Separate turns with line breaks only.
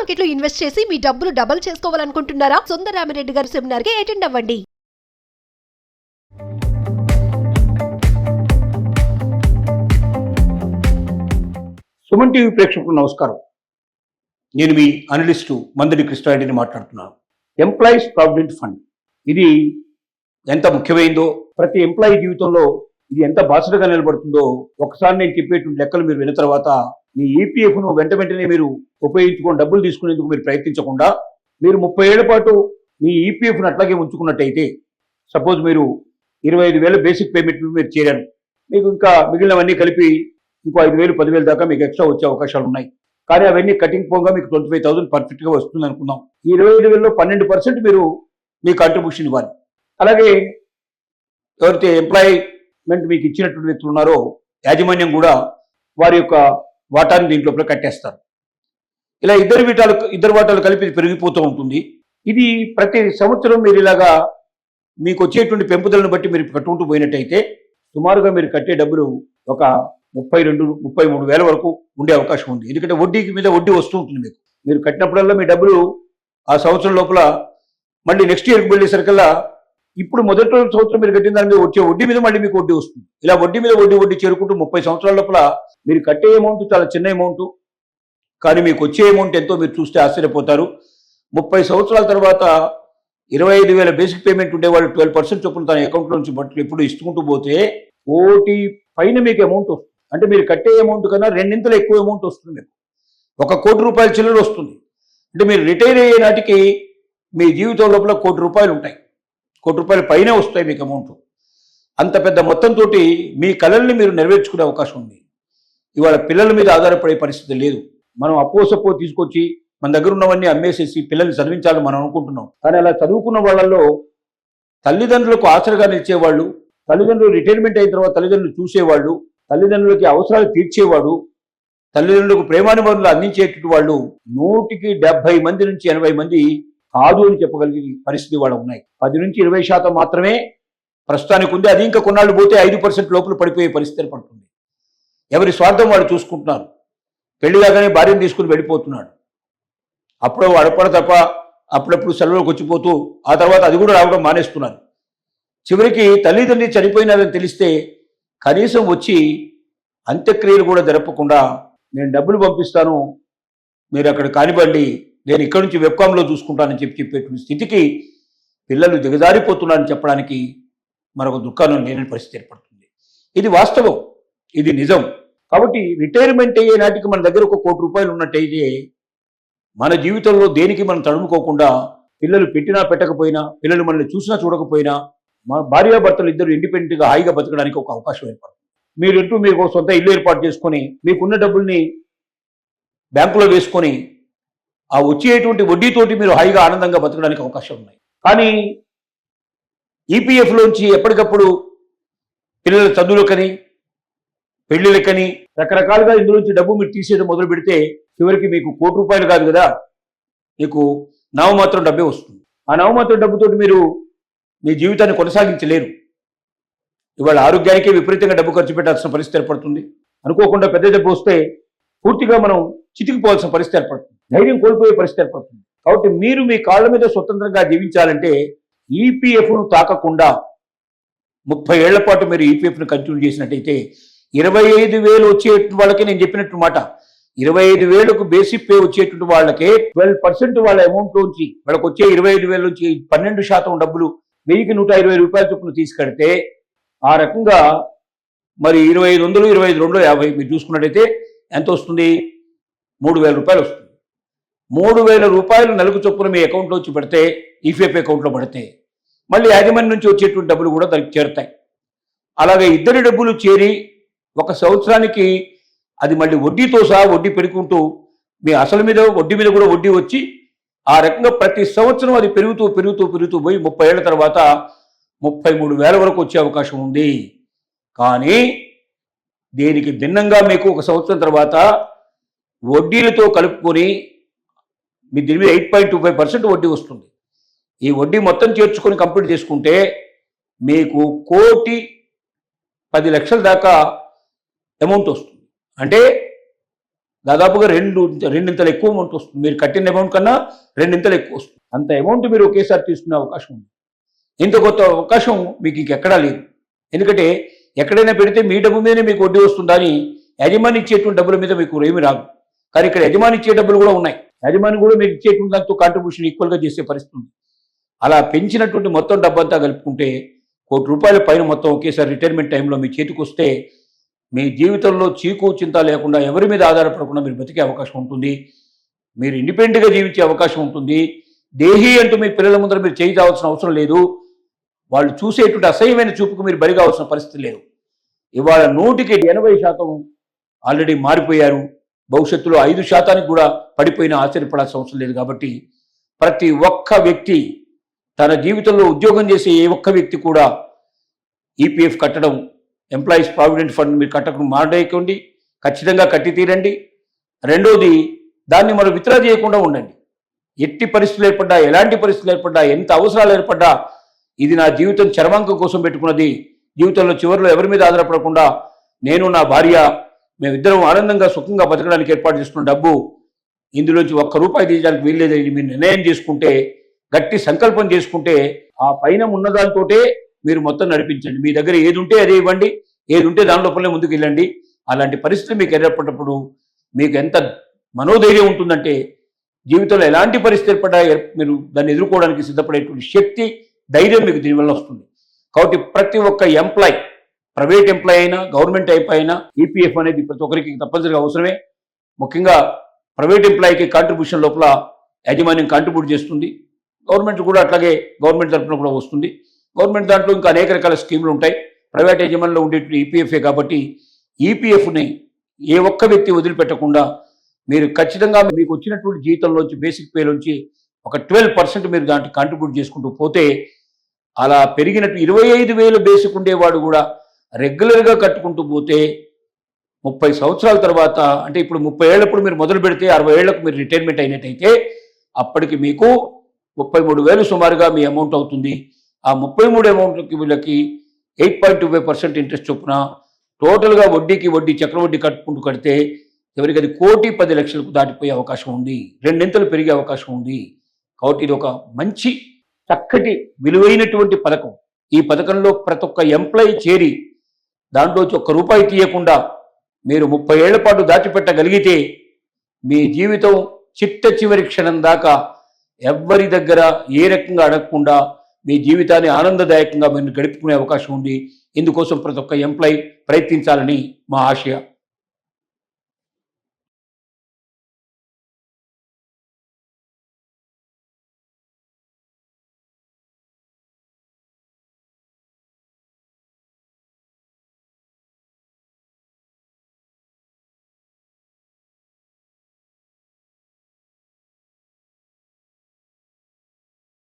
Market లో invest చేసి మీ డబ్బులు డబుల్ చేసుకోవాలనుకుంటున్నారా? సుందరరామిరెడ్డి గారి సెమినార్ కి అటెండ్ అవ్వండి.
సుమన్ టీవీ ప్రేక్షకులకు నమస్కారం. నేను మీ అనలిస్టు మందడి కృష్ణారెడ్డిని మాట్లాడుతున్నాను. ఎంప్లాయీస్ ప్రావిడెంట్ ఫండ్ ఇది ఎంత ముఖ్యమైందో, ప్రతి ఎంప్లాయీ జీవితంలో ఇది ఎంత బాధ్యతగా నిలబడుతుందో ఒకసారి నేను చెప్పేటువంటి లెక్కలు మీరు విన్న తర్వాత మీ ఈపీఎఫ్ను వెంటనే మీరు ఉపయోగించుకొని డబ్బులు తీసుకునేందుకు మీరు ప్రయత్నించకుండా మీరు 30 ఏళ్ల పాటు మీ ఈపీఎఫ్ను అట్లాగే ఉంచుకున్నట్టయితే, సపోజ్ మీరు 25,000 బేసిక్ పేమెంట్ మీరు చేరారు, మీకు ఇంకా మిగిలినవన్నీ కలిపి ఇంకో 5,000 10,000 దాకా మీకు ఎక్స్ట్రా వచ్చే అవకాశాలు ఉన్నాయి. కానీ అవన్నీ కటింగ్ పోగా మీకు 25,000 పర్ఫెక్ట్గా వస్తుంది అనుకుందాం. ఈ 25,000లో 12% మీరు మీ కాంట్రిబ్యూషన్ ఇవ్వాలి. అలాగే ఎవరైతే ఎంప్లాయ్మెంట్ మీకు ఇచ్చినటువంటి వ్యక్తులు ఉన్నారో యాజమాన్యం కూడా వారి యొక్క వాటాన్ని దీంట్లో కట్టేస్తారు. ఇలా ఇద్దరు వాటాలు కలిపి పెరిగిపోతూ ఉంటుంది. ఇది ప్రతి సంవత్సరం మీరు ఇలాగా మీకు వచ్చేటువంటి పెంపుదలను బట్టి మీరు కట్టుకుంటూ పోయినట్టయితే సుమారుగా మీరు కట్టే డబ్బులు ఒక 32-33 వేల వరకు ఉండే అవకాశం ఉంది. ఎందుకంటే వడ్డీకి మీద వడ్డీ వస్తూ ఉంటుంది. మీరు కట్టినప్పుడల్లా మీ డబ్బులు ఆ సంవత్సరం లోపల మళ్ళీ నెక్స్ట్ ఇయర్కి వెళ్ళేసరికల్లా ఇప్పుడు మొదటి సంవత్సరం మీరు కట్టిన దాని మీద వచ్చే వడ్డీ మీద మళ్ళీ మీకు వడ్డీ వస్తుంది. ఇలా వడ్డీ మీద వడ్డీ చేరుకుంటూ 30 సంవత్సరాల లోపల మీరు కట్టే అమౌంట్ చాలా చిన్న అమౌంట్, కానీ మీకు వచ్చే అమౌంట్ ఎంతో మీరు చూస్తే ఆశ్చర్యపోతారు. 30 సంవత్సరాల తర్వాత 25,000 బేసిక్ పేమెంట్ ఉండేవాళ్ళు 12% చొప్పున తన అకౌంట్లో నుంచి బట్టలు ఎప్పుడు ఇస్తుకుంటూ పోతే 1 కోటి పైన మీకు అమౌంట్ వస్తుంది. అంటే మీరు కట్టే అమౌంట్ కన్నా 2 ఇంతలు ఎక్కువ అమౌంట్ వస్తుంది. మీకు 1 కోటి రూపాయల చిల్లర వస్తుంది. అంటే మీరు రిటైర్ అయ్యే నాటికి మీ జీవితం లోపల 1 కోటి రూపాయలు ఉంటాయి. 1 కోటి రూపాయల పైనే వస్తాయి మీకు అమౌంట్. అంత పెద్ద మొత్తంతో మీ కళల్ని మీరు నెరవేర్చుకునే అవకాశం ఉంది. ఇవాళ పిల్లల మీద ఆధారపడే పరిస్థితి లేదు. మనం అప్పో తీసుకొచ్చి మన దగ్గర ఉన్నవన్నీ అమ్మేసేసి పిల్లల్ని చదివించాలని మనం అనుకుంటున్నాం. కానీ అలా చదువుకున్న వాళ్ళల్లో తల్లిదండ్రులకు ఆసరగా నిలిచేవాళ్ళు, తల్లిదండ్రులు రిటైర్మెంట్ అయిన తర్వాత తల్లిదండ్రులు చూసేవాళ్ళు, తల్లిదండ్రులకి అవసరాలు తీర్చేవాడు, తల్లిదండ్రులకు ప్రేమానుభవాలు అందించేటువంటి వాళ్ళు 100కి 70 మంది నుంచి 80 మంది కాదు అని చెప్పగలిగే పరిస్థితి వాళ్ళు ఉన్నాయి. 10-20% మాత్రమే ప్రస్తుతానికి ఉంది. అది ఇంకా కొన్నాళ్ళు పోతే 5% లోపల పడిపోయే పరిస్థితి పడుతుంది. ఎవరి స్వార్థం వాళ్ళు చూసుకుంటున్నారు. పెళ్లి కాగానే భార్యను తీసుకుని వెళ్ళిపోతున్నాడు. అప్పుడు అడపడ తప్ప అప్పుడప్పుడు సెలవులకు వచ్చిపోతూ ఆ తర్వాత అది కూడా రావడం మానేస్తున్నారు. చివరికి తల్లిదండ్రులు చనిపోయినారని తెలిస్తే కనీసం వచ్చి అంత్యక్రియలు కూడా జరపకుండా నేను డబ్బులు పంపిస్తాను, మీరు అక్కడ కానివ్వండి, నేను ఇక్కడి నుంచి వెబ్కామ్లో చూసుకుంటానని చెప్పేటువంటి స్థితికి పిల్లలు దిగజారిపోతున్నారని చెప్పడానికి మరొక దుఃఖాన్ని లేని పరిస్థితి ఏర్పడుతుంది. ఇది వాస్తవం, ఇది నిజం. కాబట్టి రిటైర్మెంట్ అయ్యే నాటికి మన దగ్గర 1 కోటి రూపాయలు ఉన్నట్టయితే మన జీవితంలో దేనికి మనం తడుముకోకుండా పిల్లలు పెట్టినా పెట్టకపోయినా, పిల్లలు మనల్ని చూసినా చూడకపోయినా, మన భార్యాభర్తలు ఇద్దరు ఇండిపెండెంట్గా హాయిగా బతకడానికి ఒక అవకాశం ఏర్పడుతుంది. మీరు ఒక సొంత ఇల్లు ఏర్పాటు చేసుకొని మీకున్న డబ్బుల్ని బ్యాంకులో వేసుకొని ఆ వచ్చేటువంటి వడ్డీతోటి మీరు హాయిగా ఆనందంగా బతకడానికి అవకాశం ఉన్నాయి. కానీ ఈపీఎఫ్లోంచి ఎప్పటికప్పుడు పిల్లల చదువులకని, పెళ్లిళ్ళకని రకరకాలుగా ఇందులోంచి డబ్బు మీరు తీసేయడం మొదలు పెడితే చివరికి మీకు 1 కోటి రూపాయలు కాదు కదా, మీకు నామమాత్రం డబ్బే వస్తుంది. ఆ నామమాత్రం డబ్బుతోటి మీరు మీ జీవితాన్ని కొనసాగించలేరు. ఇవాళ ఆరోగ్యానికే విపరీతంగా డబ్బు ఖర్చు పెట్టాల్సిన పరిస్థితి ఏర్పడుతుంది. అనుకోకుండా పెద్ద జబ్బు వస్తే పూర్తిగా మనం చితికిపోవాల్సిన పరిస్థితి ఏర్పడుతుంది. ధైర్యం కోల్పోయే పరిస్థితి ఏర్పడుతుంది. కాబట్టి మీరు మీ కాళ్ళ మీద స్వతంత్రంగా జీవించాలంటే ఈపీఎఫ్ను తాకకుండా 30 ఏళ్ల పాటు మీరు ఈపీఎఫ్ను కంటిన్యూ చేసినట్టయితే 25,000 వచ్చే వాళ్ళకి నేను చెప్పినట్టు మాట, 25,000కు బేసిక్ పే వచ్చేటువంటి వాళ్ళకే 12% వాళ్ళ అమౌంట్ నుంచి వాళ్ళకి వచ్చే 25,000 నుంచి 12% డబ్బులు 1,120 రూపాయల చొప్పున తీసుకెడితే ఆ రకంగా మరి 2,500, 2,550 మీరు చూసుకున్నట్టయితే ఎంత వస్తుంది? 3,000 రూపాయలు వస్తుంది. 3,000 రూపాయలు నెలకు చొప్పున మీ అకౌంట్లో వచ్చి పెడితే, ఈపీఎఫ్ అకౌంట్లో పడితే మళ్ళీ యాజమాన్యం నుంచి వచ్చేటువంటి డబ్బులు కూడా దానికి చేరుతాయి. అలాగే ఇద్దరి డబ్బులు చేరి 1 సంవత్సరానికి అది మళ్ళీ వడ్డీతో సహా వడ్డీ పెరుగుకుంటూ మీ అసలు మీద వడ్డీ మీద కూడా వడ్డీ వచ్చి ఆ రకంగా ప్రతి సంవత్సరం అది పెరుగుతూ పోయి 30 ఏళ్ల తర్వాత 33,000 వరకు వచ్చే అవకాశం ఉంది. కానీ దీనికి భిన్నంగా మీకు 1 సంవత్సరం తర్వాత వడ్డీలతో కలుపుకొని మీ దీని మీద 8.25% వడ్డీ వస్తుంది. ఈ వడ్డీ మొత్తం చేర్చుకొని కంప్లీట్ చేసుకుంటే మీకు 1,10,00,000 దాకా అమౌంట్ వస్తుంది. అంటే దాదాపుగా రెండింతలు ఎక్కువ అమౌంట్ వస్తుంది. మీరు కట్టిన అమౌంట్ కన్నా రెండింతలు ఎక్కువ వస్తుంది. అంత అమౌంట్ మీరు ఒకేసారి తీసుకునే అవకాశం ఉంది. ఇంత కొత్త అవకాశం మీకు ఇంకెక్కడా లేదు. ఎందుకంటే ఎక్కడైనా పెడితే మీ డబ్బు మీదనే మీకు వడ్డీ వస్తుందని యజమాని ఇచ్చేటువంటి డబ్బుల మీద మీకు ఏమి రాదు. కానీ ఇక్కడ యజమాని ఇచ్చే డబ్బులు కూడా ఉన్నాయి. యజమాని కూడా మీరు ఇచ్చేటువంటి దాంతో కాంట్రిబ్యూషన్ ఈక్వల్గా చేసే పరిస్థితి ఉంది. అలా పెంచినటువంటి మొత్తం డబ్బంతా కలుపుకుంటే ₹1,00,00,000 పైన మొత్తం ఒకేసారి రిటైర్మెంట్ టైంలో మీ చేతికి వస్తే మీ జీవితంలో చీకు చింత లేకుండా ఎవరి మీద ఆధారపడకుండా మీరు బతికే అవకాశం ఉంటుంది. మీరు ఇండిపెండెంట్గా జీవించే అవకాశం ఉంటుంది. దేహి అంటూ మీ పిల్లల ముందర మీరు చేయి కావాల్సిన అవసరం లేదు. వాళ్ళు చూసేటువంటి అసహ్యమైన చూపుకు మీరు బరి కావాల్సిన పరిస్థితి లేదు. ఇవాళ 100% ఆల్రెడీ మారిపోయారు. భవిష్యత్తులో 5% కూడా పడిపోయినా ఆశ్చర్యపడాల్సిన అవసరం లేదు. కాబట్టి ప్రతి ఒక్క వ్యక్తి తన జీవితంలో ఉద్యోగం చేసే ఏ ఒక్క వ్యక్తి కూడా ఈపీఎఫ్ కట్టడం, ఎంప్లాయీస్ ప్రావిడెంట్ ఫండ్ మీరు కట్టకుండా మానేయకండి. ఖచ్చితంగా కట్టి తీరండి. రెండోది, దాన్ని మనం విత్డ్రా చేయకుండా ఉండండి. ఎట్టి పరిస్థితులు ఏర్పడ్డా, ఎలాంటి పరిస్థితులు ఏర్పడ్డా, ఎంత అవసరాలు ఏర్పడ్డా, ఇది నా జీవితం చరమాంకం కోసం పెట్టుకున్నది. జీవితంలో చివరిలో ఎవరి మీద ఆధారపడకుండా నేను, నా భార్య, మేమిద్దరం ఆనందంగా సుఖంగా బతకడానికి ఏర్పాటు చేసుకున్న డబ్బు, ఇందులోంచి ₹1 తీయడానికి వీల్లేదని మీరు నిర్ణయం చేసుకుంటే, గట్టి సంకల్పం చేసుకుంటే, ఆ పైన ఉన్నదాంతోటే మీరు మొత్తం నడిపించండి. మీ దగ్గర ఏది ఉంటే అదే ఇవ్వండి, ఏది ఉంటే దాని లోపలే ముందుకు వెళ్ళండి. అలాంటి పరిస్థితి మీకు ఏర్పడినప్పుడు మీకు ఎంత మనోధైర్యం ఉంటుందంటే, జీవితంలో ఎలాంటి పరిస్థితి ఏర్పడ్డా మీరు దాన్ని ఎదుర్కోవడానికి సిద్ధపడేటువంటి శక్తి, ధైర్యం మీకు దీనివల్ల వస్తుంది. కాబట్టి ప్రతి ఒక్క ఎంప్లాయ్, ప్రైవేట్ ఎంప్లాయ్ అయినా గవర్నమెంట్ ఎంప్లాయ్ అయినా ఈపీఎఫ్ అనేది ప్రతి ఒక్కరికి తప్పనిసరిగా అవసరమే. ముఖ్యంగా ప్రైవేట్ ఎంప్లాయీకి కాంట్రిబ్యూషన్ లోపల యాజమాన్యం కాంట్రిబ్యూట్ చేస్తుంది. గవర్నమెంట్ కూడా అట్లాగే గవర్నమెంట్ తరఫున కూడా వస్తుంది. గవర్నమెంట్ దాంట్లో ఇంకా అనేక రకాల స్కీములు ఉంటాయి. ప్రైవేట్ యజమానిలో ఉండేటువంటి ఈపీఎఫ్ఏ కాబట్టి ఈపీఎఫ్ని ఏ ఒక్క వ్యక్తి వదిలిపెట్టకుండా మీరు ఖచ్చితంగా మీకు వచ్చినటువంటి జీతంలోంచి, బేసిక్ పేలోంచి ఒక 12% మీరు దాంట్లో కాంట్రిబ్యూట్ చేసుకుంటూ పోతే, అలా పెరిగినట్టు 25,000 బేసిక్ ఉండేవాడు కూడా రెగ్యులర్గా కట్టుకుంటూ పోతే 30 సంవత్సరాల తర్వాత, అంటే ఇప్పుడు 30 ఏళ్ళప్పుడు మీరు మొదలు పెడితే 60 ఏళ్లకు మీరు రిటైర్మెంట్ అయినట్టయితే అప్పటికి మీకు 33,000 సుమారుగా మీ అమౌంట్ అవుతుంది. ఆ 33 అమౌంట్కి వీళ్ళకి 8.25% ఇంట్రెస్ట్ చొప్పున టోటల్గా వడ్డీకి వడ్డీ, చక్రవడ్డీ కట్టుకుంటూ కడితే ఎవరికి అది 1,10,00,000 దాటిపోయే అవకాశం ఉంది. రెండింతలు పెరిగే అవకాశం ఉంది. కాబట్టి ఇది ఒక మంచి చక్కటి విలువైనటువంటి పథకం. ఈ పథకంలో ప్రతి ఒక్క ఎంప్లాయీ చేరి దాంట్లోంచి ₹1 తీయకుండా మీరు 30 ఏళ్ల పాటు దాచిపెట్టగలిగితే మీ జీవితం చిట్ట చివరి క్షణం దాకా ఎవ్వరి దగ్గర ఏ రకంగా అడగకుండా మీ జీవితాన్ని ఆనందదాయకంగా మీరు గడుపుకునే అవకాశం ఉంది. ఇందుకోసం ప్రతి ఒక్క ఎంప్లాయీ ప్రయత్నించాలని మా ఆశయం.